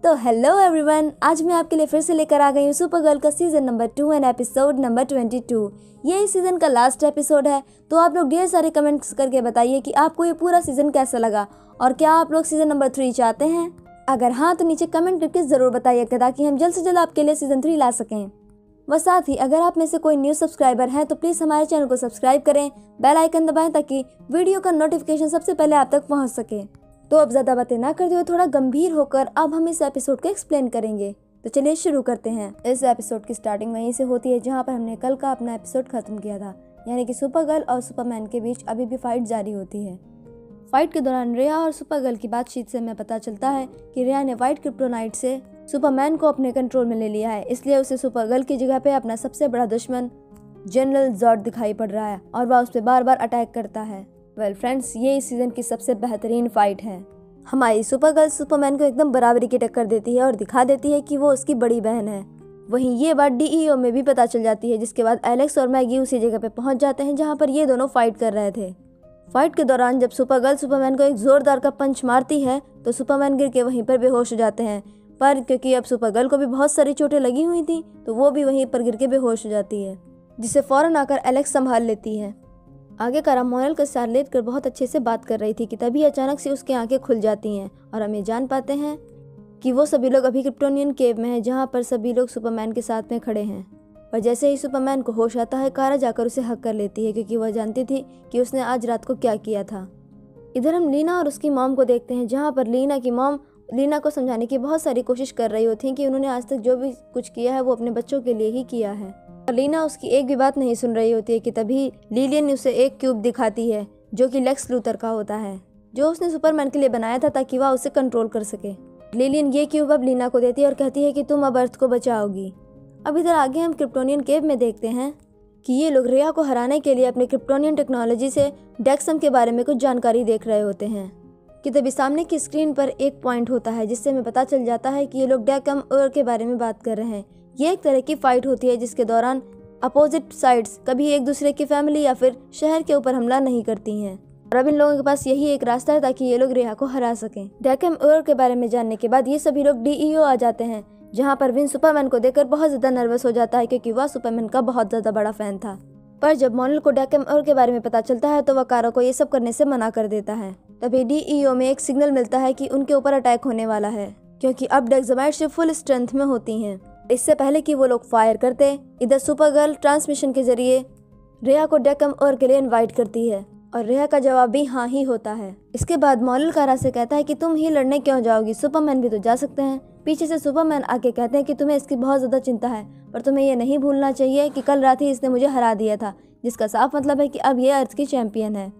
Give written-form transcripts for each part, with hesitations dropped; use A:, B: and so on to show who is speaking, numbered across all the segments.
A: तो hello everyone, आज मैं आपके लिए फिर से लेकर आ गई हूँ सुपर गर्ल का season number 2 and episode number 22। ये इस सीजन का लास्ट एपिसोड है। तो आप लोग ढेर सारे कमेंट्स करके बताइए कि आपको ये पूरा सीजन कैसा लगा और क्या आप लोग सीजन नंबर 3 चाहते हैं। अगर हाँ तो नीचे कमेंट करके ज़रूर बताइएगा ताकि हम जल्द से जल्द आपके लिए सीजन 3 ला सकें। व साथ ही अगर आप में से कोई न्यू सब्सक्राइबर हैं तो प्लीज़ हमारे चैनल को सब्सक्राइब करें, बेल आइकन दबाएं ताकि वीडियो का नोटिफिकेशन सबसे पहले आप तक पहुँच सके। तो अब ज़्यादा बातें ना करते हुए थोड़ा गंभीर होकर अब हम इस एपिसोड को एक्सप्लेन करेंगे। तो चलिए शुरू करते हैं। इस एपिसोड की स्टार्टिंग वहीं से होती है जहां पर हमने कल का अपना एपिसोड खत्म किया था, यानी कि सुपर गर्ल और सुपरमैन के बीच अभी भी फाइट जारी होती है। फाइट के दौरान रिया और सुपर गर्ल की बातचीत से हमें पता चलता है कि रिया ने व्हाइट क्रिप्टोनाइट से सुपरमैन को अपने कंट्रोल में ले लिया है, इसलिए उसे सुपर गर्ल की जगह पे अपना सबसे बड़ा दुश्मन जनरल जॉर्ड दिखाई पड़ रहा है और वह उस पर बार बार अटैक करता है। वेल फ्रेंड्स, ये इस सीजन की सबसे बेहतरीन फाइट है। हमारी सुपर गर्ल सुपरमैन को एकदम बराबरी की टक्कर देती है और दिखा देती है कि वो उसकी बड़ी बहन है। वहीं ये बात डीईओ में भी पता चल जाती है, जिसके बाद एलेक्स और मैगी उसी जगह पे पहुंच जाते हैं जहां पर ये दोनों फाइट कर रहे थे। फाइट के दौरान जब सुपर गर्ल सुपरमैन को एक जोरदार का पंच मारती है तो सुपरमैन गिर के वहीं पर बेहोश हो जाते हैं, पर क्योंकि अब सुपर गर्ल को भी बहुत सारी चोटें लगी हुई थी तो वो भी वहीं पर गिर के बेहोश हो जाती है, जिसे फौरन आकर एलेक्स संभाल लेती है। आगे कारा मोनल के साथ लेट कर बहुत अच्छे से बात कर रही थी कि तभी अचानक से उसकी आंखें खुल जाती हैं और हम ये जान पाते हैं कि वो सभी लोग अभी क्रिप्टोनियन केव में हैं जहां पर सभी लोग सुपरमैन के साथ में खड़े हैं। पर जैसे ही सुपरमैन को होश आता है, कारा जाकर उसे हक कर लेती है क्योंकि वह जानती थी कि उसने आज रात को क्या किया था। इधर हम लीना और उसकी मॉम को देखते हैं जहाँ पर लीना की मॉम लीना को समझाने की बहुत सारी कोशिश कर रही होती है कि उन्होंने आज तक जो भी कुछ किया है वो अपने बच्चों के लिए ही किया है। लीना उसकी एक भी बात नहीं सुन रही होती है कि तभी लिलियन उसे एक क्यूब दिखाती है जो कि लेक्स लूथर का होता है, जो उसने सुपरमैन के लिए बनाया था ताकि वह उसे कंट्रोल कर सके। लिलियन ये क्यूब अब लीना को देती है और कहती है कि तुम अब अर्थ को बचाओगी। अब इधर आगे हम क्रिप्टोनियन केव में देखते हैं कि ये लोग रिया को हराने के लिए अपने क्रिप्टोनियन टेक्नोलॉजी से डेक्सम के बारे में कुछ जानकारी देख रहे होते हैं कि तभी सामने की स्क्रीन पर एक पॉइंट होता है जिससे हमें पता चल जाता है कि ये लोग डेकम और के बारे में बात कर रहे हैं। ये एक तरह की फाइट होती है जिसके दौरान अपोजिट साइड्स कभी एक दूसरे की फैमिली या फिर शहर के ऊपर हमला नहीं करती हैं और अब इन लोगों के पास यही एक रास्ता है ताकि ये लोग रिया को हरा सकें। डेकम और के बारे में जानने के बाद ये सभी लोग डीईओ आ जाते हैं जहाँ पर विन सुपरमैन को देखकर बहुत ज़्यादा नर्वस हो जाता है क्योंकि वह सुपरमैन का बहुत ज़्यादा बड़ा फैन था। पर जब मोनल को डेकम और के बारे में पता चलता है तो वह कारा को ये सब करने से मना कर देता है। तभी डीईओ में एक सिग्नल मिलता है कि उनके ऊपर अटैक होने वाला है क्योंकि अब डेक्सामाइट शिप फुल स्ट्रेंथ में होती हैं। इससे पहले कि वो लोग फायर करते, इधर सुपर गर्ल ट्रांसमिशन के जरिए रिया को डेकम और के लिए इनवाइट करती है और रिया का जवाब भी हाँ ही होता है। इसके बाद मोनल कारा से कहता है कि तुम ही लड़ने क्यों जाओगी, सुपरमैन भी तो जा सकते हैं। पीछे से सुपरमैन आके कहते हैं कि तुम्हें इसकी बहुत ज़्यादा चिंता है, पर तुम्हें ये नहीं भूलना चाहिए कि कल रात ही इसने मुझे हरा दिया था, जिसका साफ मतलब है कि अब ये अर्थ की चैंपियन है।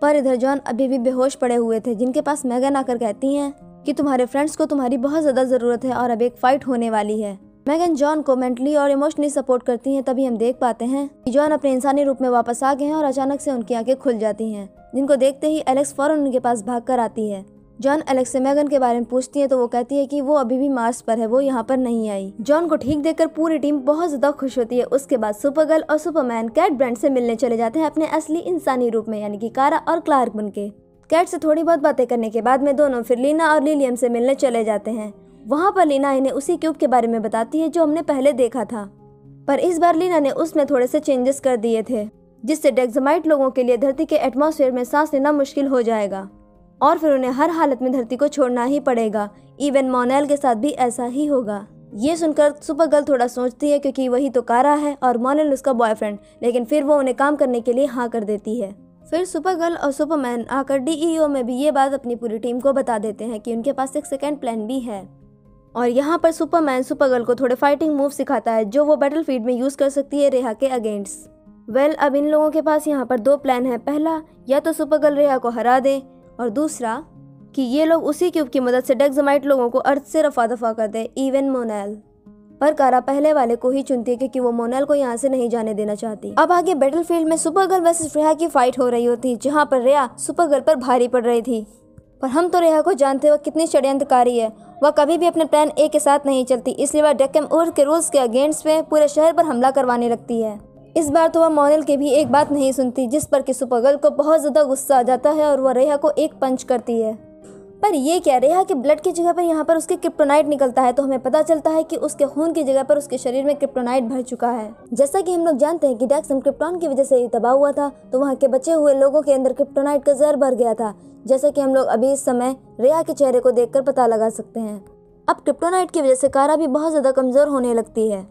A: पर इधर जॉन अभी भी बेहोश पड़े हुए थे, जिनके पास मैगन आकर कहती हैं कि तुम्हारे फ्रेंड्स को तुम्हारी बहुत ज़्यादा ज़रूरत है और अब एक फाइट होने वाली है। मैगन जॉन को मेंटली और इमोशनली सपोर्ट करती हैं। तभी हम देख पाते हैं कि जॉन अपने इंसानी रूप में वापस आ गए हैं और अचानक से उनकी आंखें खुल जाती हैं, जिनको देखते ही एलेक्स फौरन उनके पास भाग कर आती है। जॉन एलेक्स से मैगन के बारे में पूछती है तो वो कहती है कि वो अभी भी मार्स पर है, वो यहाँ पर नहीं आई। जॉन को ठीक देखकर पूरी टीम बहुत ज्यादा खुश होती है। उसके बाद सुपर गर्ल और सुपरमैन कैट ब्रांड से मिलने चले जाते हैं अपने असली इंसानी रूप में, यानी कि कारा और क्लार्क बनके। कैट से थोड़ी बहुत बातें करने के बाद में दोनों फिर लीना और लिलियम से मिलने चले जाते हैं। वहाँ पर लीना इन्हें उसी क्यूब के बारे में बताती है जो हमने पहले देखा था, पर इस बार लीना ने उसमें थोड़े से चेंजेस कर दिए थे जिससे डेक्सामाइट लोगों के लिए धरती के एटमॉस्फेयर में सांस लेना मुश्किल हो जाएगा और फिर उन्हें हर हालत में धरती को छोड़ना ही पड़ेगा। इवन मोनेल के साथ भी ऐसा ही होगा। ये सुनकर सुपर गर्ल थोड़ा सोचती है क्योंकि वही तो कारा है और मोनेल उसका बॉयफ्रेंड, लेकिन फिर वो उन्हें काम करने के लिए हाँ कर देती है। फिर सुपर गर्ल और सुपरमैन आकर डीईओ में भी ये बात अपनी पूरी टीम को बता देते हैं कि उनके पास एक सेकेंड प्लान भी है और यहाँ पर सुपरमैन सुपर गर्ल को थोड़े फाइटिंग मूव सिखाता है जो वो बैटलफील्ड में यूज कर सकती है रेहा के अगेंस्ट। वेल, अब इन लोगों के पास यहाँ पर दो प्लान है। पहला, या तो सुपर गर्ल रेहा को हरा दे और दूसरा कि ये लोग उसी क्यूब की मदद से डेक्सामाइट लोगों को अर्थ से रफा दफा कर दे, इवन मोनेल। पर कारा पहले वाले को ही चुनती है क्योंकि वो मोनेल को यहाँ से नहीं जाने देना चाहती। अब आगे बैटलफील्ड में सुपर गर्ल वर्सेस रेहा की फाइट हो रही होती जहाँ पर रेहा सुपर गर्ल पर भारी पड़ रही थी, पर हम तो रेहा को जानते वह कितनी षड्यंत्रकारी है। वह कभी भी अपने प्लान ए के साथ नहीं चलती, इसलिए वह डेकम और के रूल्स के अगेंस्ट में पूरे शहर पर हमला करवाने लगती है। इस बार तो वह मोनेल की भी एक बात नहीं सुनती, जिस पर कि सुपर गर्ल को बहुत ज़्यादा गुस्सा आ जाता है और वह रेहा को एक पंच करती है। पर ये क्या, रेहा के ब्लड की जगह पर यहाँ पर उसके क्रिप्टोनाइट निकलता है, तो हमें पता चलता है कि उसके खून की जगह पर उसके शरीर में क्रिप्टोनाइट भर चुका है। जैसा कि हम लोग जानते हैं कि डेक्सम क्रिप्टॉन की वजह से ही तबाह हुआ था, तो वहाँ के बचे हुए लोगों के अंदर क्रिप्टोनाइट का जहर भर गया था, जैसा कि हम लोग अभी इस समय रेहा के चेहरे को देखकर पता लगा सकते हैं। अब क्रिप्टोनाइट की वजह से कारा भी बहुत ज्यादा कमजोर होने लगती है।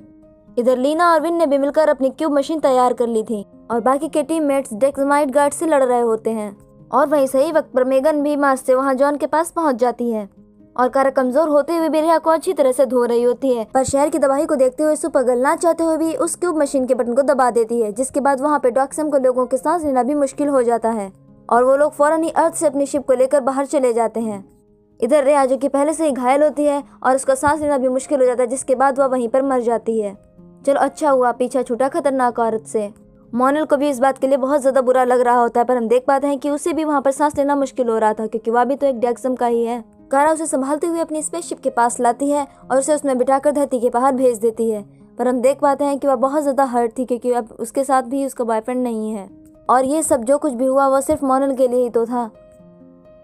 A: इधर लीना और विन ने भी मिलकर अपनी क्यूब मशीन तैयार कर ली थी और बाकी के टीममेट्स डेक्समाइट गार्ड से लड़ रहे होते हैं। और वहीं सही वक्त पर मेगन भी मास्क से वहां जॉन के पास पहुंच जाती है और कारा कमजोर होते हुए भी रेहा को अच्छी तरह से धो रही होती है। पर शहर की तबाही को देखते हुए सुपरगर्ल ना चाहते हुए भी उस क्यूब मशीन के बटन को दबा देती है, जिसके बाद वहां पे डेक्सम को लोगों के सांस लेना भी मुश्किल हो जाता है और वो लोग फौरन ही अर्थ से अपनी शिप को लेकर बाहर चले जाते हैं। इधर रेहा जो कि पहले से ही घायल होती है और उसका सांस लेना भी मुश्किल हो जाता है, जिसके बाद वह वहीं पर मर जाती है। चलो अच्छा हुआ पीछा छूटा खतरनाक औरत से। मोनल को भी इस बात के लिए बहुत ज़्यादा बुरा लग रहा होता है, पर हम देख पाते हैं कि उसे भी वहाँ पर सांस लेना मुश्किल हो रहा था, क्योंकि वह भी तो एक डेक्सम का ही है। कारा उसे संभालते हुए अपनी स्पेसशिप के पास लाती है और उसे उसमें बिठाकर धरती के बाहर भेज देती है, पर हम देख पाते हैं कि वह बहुत ज़्यादा हर्ट थी, क्योंकि अब उसके साथ भी उसका बॉयफ्रेंड नहीं है और ये सब जो कुछ भी हुआ वह सिर्फ मोनल के लिए ही तो था।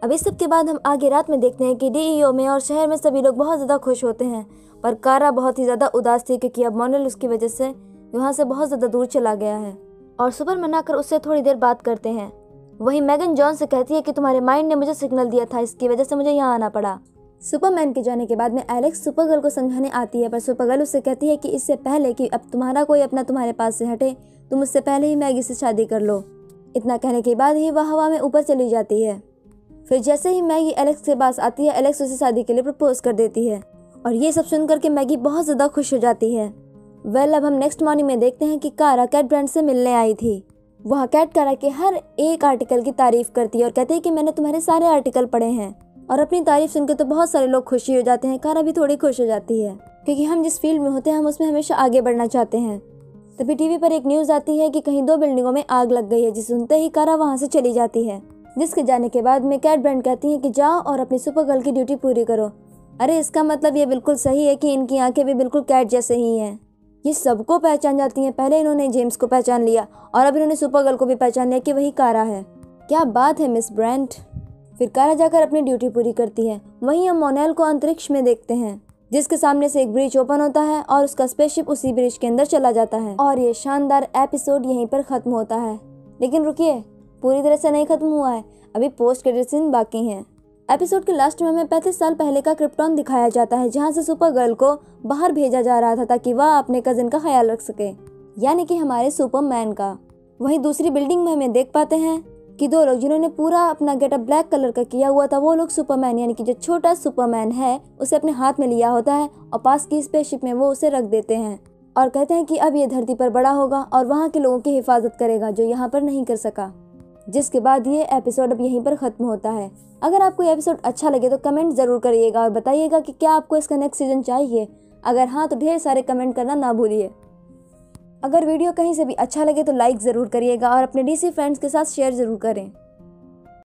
A: अब इस सब के बाद हम आगे रात में देखते हैं कि डीईओ में और शहर में सभी लोग बहुत ज़्यादा खुश होते हैं, पर कारा बहुत ही ज़्यादा उदास थी, क्योंकि अब मोनल उसकी वजह से यहाँ से बहुत ज़्यादा दूर चला गया है। और सुपरमैन आकर उससे थोड़ी देर बात करते हैं। वहीं मैगन जॉन से कहती है कि तुम्हारे माइंड ने मुझे सिग्नल दिया था, इसकी वजह से मुझे यहाँ आना पड़ा। सुपरमैन के जाने के बाद में एलेक्स सुपरगर्ल को समझाने आती है, पर सुपरगर्ल उससे कहती है कि इससे पहले कि अब तुम्हारा कोई अपना तुम्हारे पास से हटे, तुम उससे पहले ही मैगी से शादी कर लो। इतना कहने के बाद ही वह हवा में ऊपर चली जाती है। फिर जैसे ही मैगी एलेक्स के पास आती है, एलेक्स उसे शादी के लिए प्रपोज कर देती है और ये सब सुनकर के मैगी बहुत ज़्यादा खुश हो जाती है। अब हम नेक्स्ट मॉर्निंग में देखते हैं कि कारा कैट ब्रांड से मिलने आई थी। वह कैट कारा के हर एक आर्टिकल की तारीफ करती है और कहती है कि मैंने तुम्हारे सारे आर्टिकल पढ़े हैं, और अपनी तारीफ सुनकर तो बहुत सारे लोग खुशी हो जाते हैं। कारा भी थोड़ी खुश हो जाती है, क्योंकि हम जिस फील्ड में होते हैं हम उसमें हमेशा आगे बढ़ना चाहते हैं। तभी टीवी पर एक न्यूज़ आती है कि कहीं 2 बिल्डिंगों में आग लग गई है, जिसे सुनते ही कारा वहाँ से चली जाती है, जिसके जाने के बाद में कैट ब्रांड कहती है कि जाओ और अपनी सुपरगर्ल की ड्यूटी पूरी करो। अरे इसका मतलब ये बिल्कुल सही है कि इनकी आंखें भी बिल्कुल कैट जैसे ही हैं। ये सबको पहचान जाती हैं। पहले इन्होंने जेम्स को पहचान लिया और अब इन्होंने सुपरगर्ल को भी पहचान लिया कि वही कारा है। क्या बात है मिस ब्रांड। फिर कारा जाकर अपनी ड्यूटी पूरी करती है। वहीं हम मोनेल को अंतरिक्ष में देखते हैं, जिसके सामने से एक ब्रिज ओपन होता है और उसका स्पेसशिप उसी ब्रिज के अंदर चला जाता है। और ये शानदार एपिसोड यहीं पर खत्म होता है। लेकिन रुकिए, पूरी तरह से नहीं खत्म हुआ है, अभी पोस्ट क्रेडिट सीन बाकी हैं। एपिसोड के लास्ट में हमें 35 साल पहले का क्रिप्टॉन दिखाया जाता है, जहां से सुपरगर्ल को बाहर भेजा जा रहा था ताकि वह अपने कजिन का ख्याल रख सके, यानी कि हमारे सुपरमैन का। वहीं दूसरी बिल्डिंग में हमें देख पाते हैं कि 2 लोग जिन्होंने पूरा अपना गेटअप ब्लैक कलर का किया हुआ था, वो लोग सुपरमैन यानी कि जो छोटा सुपरमैन है उसे अपने हाथ में लिया होता है और पास की स्पेसशिप में वो उसे रख देते हैं और कहते हैं कि अब ये धरती पर बड़ा होगा और वहाँ के लोगों की हिफाजत करेगा जो यहाँ पर नहीं कर सका। जिसके बाद ये एपिसोड अब यहीं पर ख़त्म होता है। अगर आपको ये एपिसोड अच्छा लगे तो कमेंट ज़रूर करिएगा और बताइएगा कि क्या आपको इसका नेक्स्ट सीजन चाहिए। अगर हाँ तो ढेर सारे कमेंट करना ना भूलिए। अगर वीडियो कहीं से भी अच्छा लगे तो लाइक ज़रूर करिएगा और अपने डीसी फ्रेंड्स के साथ शेयर ज़रूर करें।